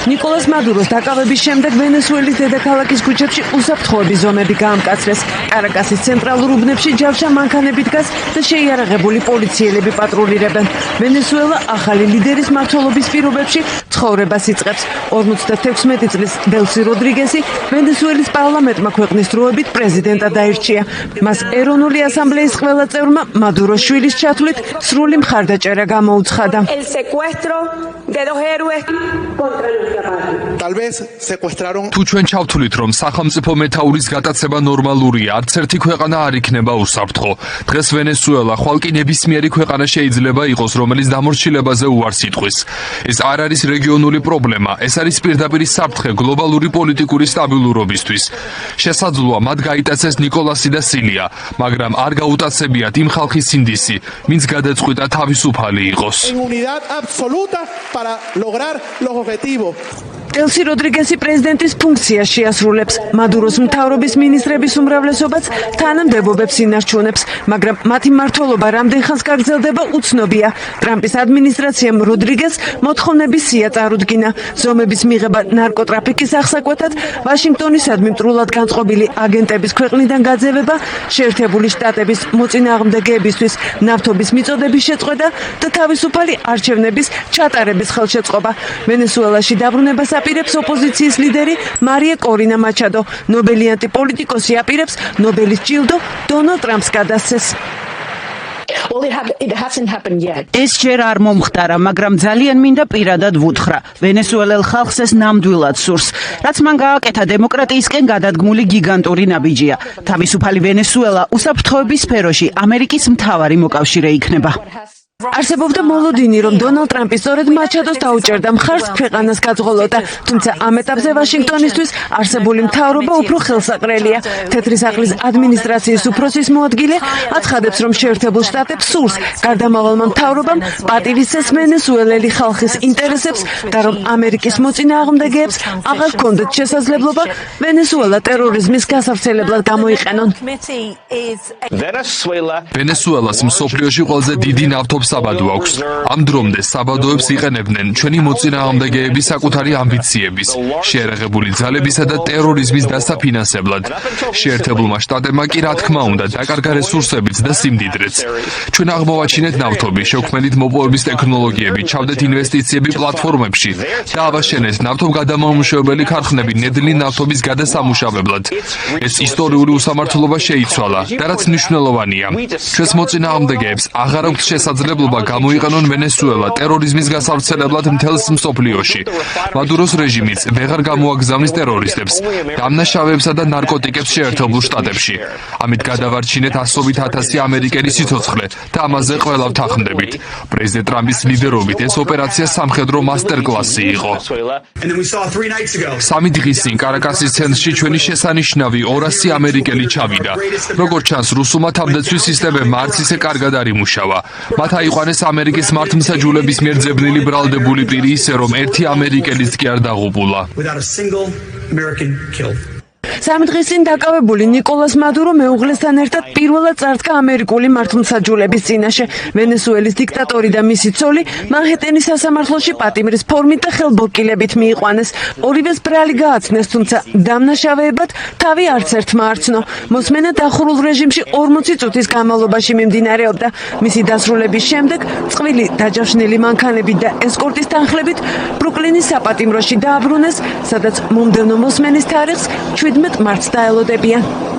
ნიკოლას მადუროს დაკავების შემდეგ ვენესუელის დედაქალაქის ქუჩებში უსაფრთხოების ზომები გაამკაცრეს. კარაკასის ცენტრალურ უბნებში ჯავშა მანქანები დგას და შეიარაღებული პოლიციელები პატრულირებენ. ვენესუელა ახალი ლიდერის მმართველობის პირობებში ცხოვრებას იწყებს. 56 წლის დელსი როდრიგესი ვენესუელის პარლამენტმა ქვეყნის დროებით პრეზიდენტად დაირჩია. მას ეროვნული ასამბლეის ყველა წევრმა მადუროს შვილის ჩათვლით სრული მხარდაჭერა გამოუცხადა. თუ ჩვენ ჩავთვლით, რომ სახელმწიფო მეთაურის გატაცება ნორმალურია, არც ერთი ქვეყანა არ იქნება უსაფრთხო. დღეს ვენესუელა ხვალ კი ნებისმიერი ქვეყანა შეიძლება იყოს, რომელიც დამორჩილებაზე უარს იტყვის. ეს არ არის რეგიონული პრობლემა, ეს არის პირდაპირ საფრთხე გლობალური პოლიტიკური სტაბილურობისთვის. შესაძლოა მათ გაიტაცეს ნიკოლასი და სილია, მაგრამ არ გაუტაცებიათ იმ ხალხის სინდისი, ვინც გადაწყვიტა თავისუფალი იყოს. დელსი როდრიგესი პრეზიდენტის ფუნქციას შეასრულებს. მადუროს მთავრობის მინისტრების უმრავლესობაც თანამდებობებს ინარჩუნებს, მაგრამ მათი მმართველობა რამდენ ხანს გაგრძელდება უცნობია. ტრამპის ადმინისტრაციამ როდრიგესს მოთხოვნების სია წარუდგინა. ზომების მიღება ნარკოტრაფიკის აღსაკვეთად, ვაშინგტონისადმი მტრულად განწყობილი აგენტების ქვეყნიდან გაძევება, შეერთებული შტატების მოწინააღმდეგეებისთვის ნავთობის მიწოდების შეწყვეტა და თავისუფალი არჩევნების ჩატარების ხელშეწყობა. ვენესუელაში დაბრუნებას აპირებს ოპოზიციის ლიდერი მარია კორინა მაჩადო. ნობელიანტი პოლიტიკოსი აპირებს ნობელის ჯილდო დონალდ ტრამპს გადასცეს. ეს ჯერ არ მომხდარა, მაგრამ ძალიან მინდა პირადად ვუთხრა. ვენესუელელ ხალხს ეს ნამდვილად სურს. რაც მან გააკეთა დემოკრატიისკენ გადადგმული გიგანტური ნაბიჯია. თავისუფალი ვენესუელა უსაფრთხოების სფეროში ამერიკის მთავარი მოკავშირე იქნება. არსებობდა მოლოდინი, რომ დონალდ ტრამპი სწორედ მაჩადოს დაუჭერდა მხარს ქვეყანას გაძღოლოდა, თუმცა ამ ეტაპზე ვაშინგტონისთვის არსებული მთავრობა უფრო ხელსაყრელია. თეთრი სახლის ადმინისტრაციის უფროსის მოადგილე აცხადებს, რომ შეერთებულ შტატებს სურს გარდამავალმა მთავრობამ პატივისცეს ვენესუელელი ხალხის ინტერესებს და რომ ამერიკის მოწინააღმდეგეებს აღარ ჰქონდათ შესაძლებლობა ვენესუელა ტერორიზმის გასავრცელებლად გამოიყენონ. ვენესუელას მსოფლიოში ყველაზე დიდი ნავთობის საბადო აქვს. ამ დრომდე საბადოებს იყენებდნენ ჩვენი მოწინააღმდეგეები საკუთარი ამბიციების, შეერაღებული ძალებისა და ტერორიზმის დასაფინანსებლად. შეერთებულმა შტატებმა კი რა თქმა უნდა დაკარგა რესურსებიც და სიმდიდრეც. ჩვენ აღმოვაჩინეთ ნავთობი, შევქმნით მოპოვების ტექნოლოგიები, ჩავდეთ ინვესტიციები პლატფორმებში და ავაშენეთ ნავთობგადამამუშავებელი ქარხნები ნედლი ნავთობის გადასამუშავებლად. ეს ისტორიული უსამართლობა შეიცვალა და რაც მნიშვნელოვანია, ჩვენს მოწინააღმდეგეებს აღარ აქვს შესაძლებლობა გამოიყენონ ვენესუელა ტერორიზმის გასავრცელებლად მთელს მსოფლიოში. მადუროს რეჟიმიც ვეღარ გამოაგზავნის ტერორისტებს, დამნაშავეებსა და ნარკოტიკებს შეერთებულ შტატებში. ამით გადავარჩინეთ ასობით ათასი ამერიკელი სიცოცხლე და ამაზე ყველა ვთანხმდებით. პრეზიდენტ ტრამპის ლიდერობით ეს ოპერაცია სამხედრო მასტერკლასი იყო. 3 დღის წინ კარაკასის ცენტრში ჩვენი შესანიშნავი 200 ამერიკელი ჩავიდა. როგორც ჩანს, რუსულმა თავდაცვის სისტემებმა არც ისე კარგად არ იმუშავა. მათ აიყვანეს ამერიკის მართლმსაჯულების მიერ ძებნილი ბრალდებული პირი ისე, რომ ერთი ამერიკელიც კი არ დაღუპულა. 3 დღის წინ დაკავებული ნიკოლას მადურო მეუღლესთან ერთად პირველად წარდგა ამერიკული მართლმსაჯულების წინაშე. ვენესუელის დიქტატორი და მისი ცოლი მანჰეტენის სასამართლოში პატიმრის ფორმით და ხელბორკილებით მიიყვანეს. ორივეს ბრალი გააცნეს, თუმცა დამნაშავეებად თავი არც ერთმა არ ცნო. მოსმენა დახურულ რეჟიმში 40 წუთის განმავლობაში მიმდინარეობდა. მისი დასრულების შემდეგ წყვილი დაჯავშნილი მანქანებით და ესკორტის თანხლებით ბრუკლინის საპატიმროში დააბრუნეს, სადაც მომდევნო მოსმენის თარიღს 17 მარტს დაელოდებიან.